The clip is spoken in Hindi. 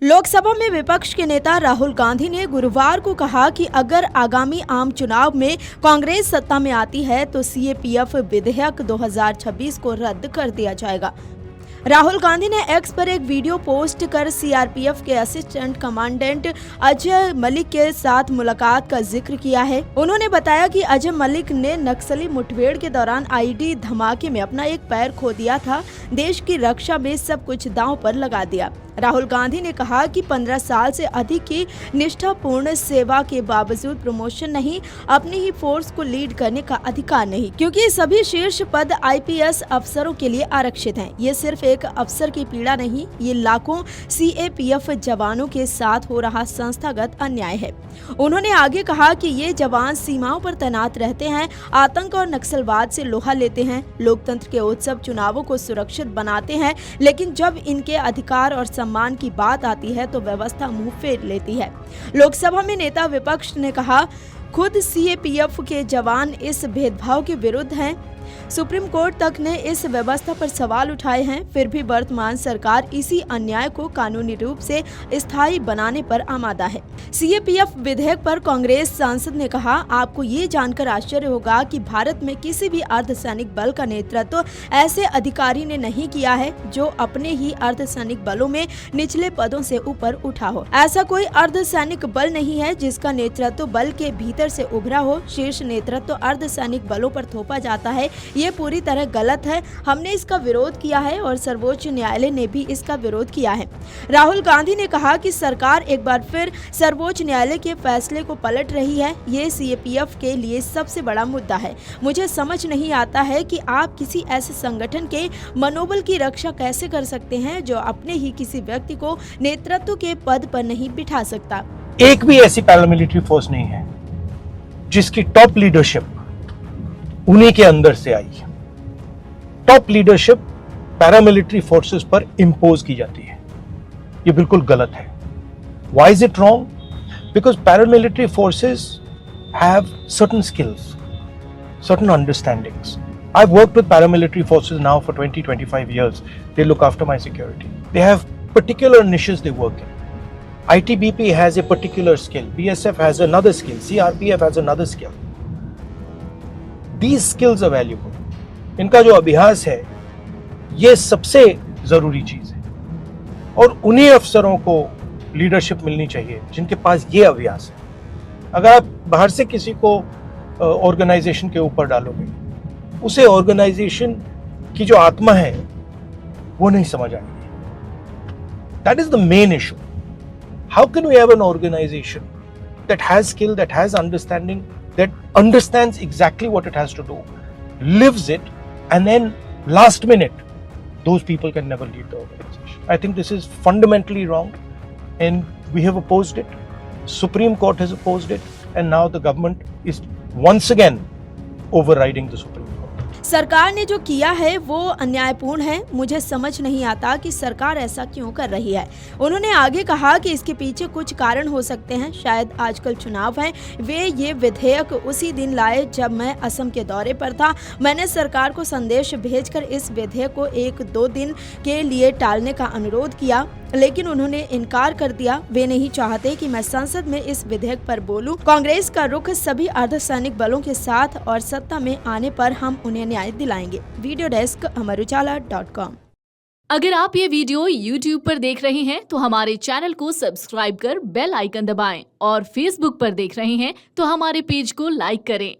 लोकसभा में विपक्ष के नेता राहुल गांधी ने गुरुवार को कहा कि अगर आगामी आम चुनाव में कांग्रेस सत्ता में आती है तो सीएपीएफ विधेयक 2026 को रद्द कर दिया जाएगा। राहुल गांधी ने एक्स पर एक वीडियो पोस्ट कर सीआरपीएफ के असिस्टेंट कमांडेंट अजय मलिक के साथ मुलाकात का जिक्र किया है। उन्होंने बताया कि अजय मलिक ने नक्सली मुठभेड़ के दौरान आईडी धमाके में अपना एक पैर खो दिया था। देश की रक्षा में सब कुछ दांव पर लगा दिया। राहुल गांधी ने कहा कि 15 साल से अधिक की निष्ठापूर्ण सेवा के बावजूद प्रमोशन नहीं, अपनी ही फोर्स को लीड करने का अधिकार नहीं, क्योंकि सभी शीर्ष पद आईपीएस अफसरों के लिए आरक्षित हैं। ये सिर्फ एक अफसर की पीड़ा नहीं, ये लाखों सीएपीएफ जवानों के साथ हो रहा संस्थागत अन्याय है। उन्होंने आगे कहा कि ये जवान सीमाओं पर तैनात रहते हैं, आतंक और नक्सलवाद से लोहा लेते हैं, लोकतंत्र के उत्सव चुनावों को सुरक्षित बनाते हैं, लेकिन जब इनके अधिकार और सम्मान की बात आती है तो व्यवस्था मुंह फेर लेती है। लोकसभा में नेता विपक्ष ने कहा, खुद सीएपीएफ के जवान इस भेदभाव के विरुद्ध हैं। सुप्रीम कोर्ट तक ने इस व्यवस्था पर सवाल उठाए हैं, फिर भी वर्तमान सरकार इसी अन्याय को कानूनी रूप से स्थायी बनाने पर आमादा है। सीएपीएफ विधेयक पर कांग्रेस सांसद ने कहा, आपको ये जानकर आश्चर्य होगा कि भारत में किसी भी अर्धसैनिक बल का नेतृत्व ऐसे अधिकारी ने नहीं किया है जो अपने ही अर्धसैनिक बलों में निचले पदों से ऊपर उठा हो। ऐसा कोई अर्धसैनिक बल नहीं है जिसका नेतृत्व बल के भीतर से उभरा हो। शीर्ष नेतृत्व अर्धसैनिक बलों पर थोपा जाता है, ये पूरी तरह गलत है। हमने इसका विरोध किया है और सर्वोच्च न्यायालय ने भी इसका विरोध किया है। राहुल गांधी ने कहा कि सरकार एक बार फिर सर्वोच्च न्यायालय के फैसले को पलट रही है। ये सीएपीएफ के लिए सबसे बड़ा मुद्दा है। मुझे समझ नहीं आता है कि आप किसी ऐसे संगठन के मनोबल की रक्षा कैसे कर सकते हैं जो अपने ही किसी व्यक्ति को नेतृत्व के पद पर नहीं बिठा सकता। एक भी ऐसी पैरामिलिट्री फोर्स नहीं है जिसकी टॉप लीडरशिप उन्हीं के अंदर से आई है। टॉप लीडरशिप पैरामिलिट्री फोर्सेस पर इंपोज की जाती है, ये बिल्कुल गलत है। Why is it wrong? Because paramilitary forces have certain skills, certain understandings. I've worked with paramilitary forces now for 20-25 years. They look after my security. They have particular niches they work in. ITBP has a particular skill, BSF has another skill, CRPF has another skill. These skills are valuable. इनका जो अभ्यास है ये सबसे जरूरी चीज है और उन्हीं अफसरों को लीडरशिप मिलनी चाहिए जिनके पास ये अभ्यास है। अगर आप बाहर से किसी को ऑर्गेनाइजेशन के ऊपर डालोगे, उसे ऑर्गेनाइजेशन की जो आत्मा है वो नहीं समझ आएगी। That is the main issue. How can we have an organisation that has skill, that has understanding, that understands exactly what it has to do, lives it, and then last minute, those people can never lead the organization. I think this is fundamentally wrong, and we have opposed it. Supreme Court has opposed it, and now the government is once again overriding the Supreme Court. सरकार ने जो किया है वो अन्यायपूर्ण है। मुझे समझ नहीं आता कि सरकार ऐसा क्यों कर रही है। उन्होंने आगे कहा कि इसके पीछे कुछ कारण हो सकते हैं, शायद आजकल चुनाव है। वे ये विधेयक उसी दिन लाए जब मैं असम के दौरे पर था। मैंने सरकार को संदेश भेजकर इस विधेयक को 1-2 दिन के लिए टालने का अनुरोध किया, लेकिन उन्होंने इनकार कर दिया। वे नहीं चाहते कि मैं संसद में इस विधेयक पर बोलूं। कांग्रेस का रुख सभी अर्धसैनिक बलों के साथ और सत्ता में आने पर हम उन्हें न्याय दिलाएंगे। Video desk amarujala.com। अगर आप ये वीडियो YouTube पर देख रहे हैं तो हमारे चैनल को सब्सक्राइब कर बेल आइकन दबाएं और Facebook पर देख रहे हैं तो हमारे पेज को लाइक करें।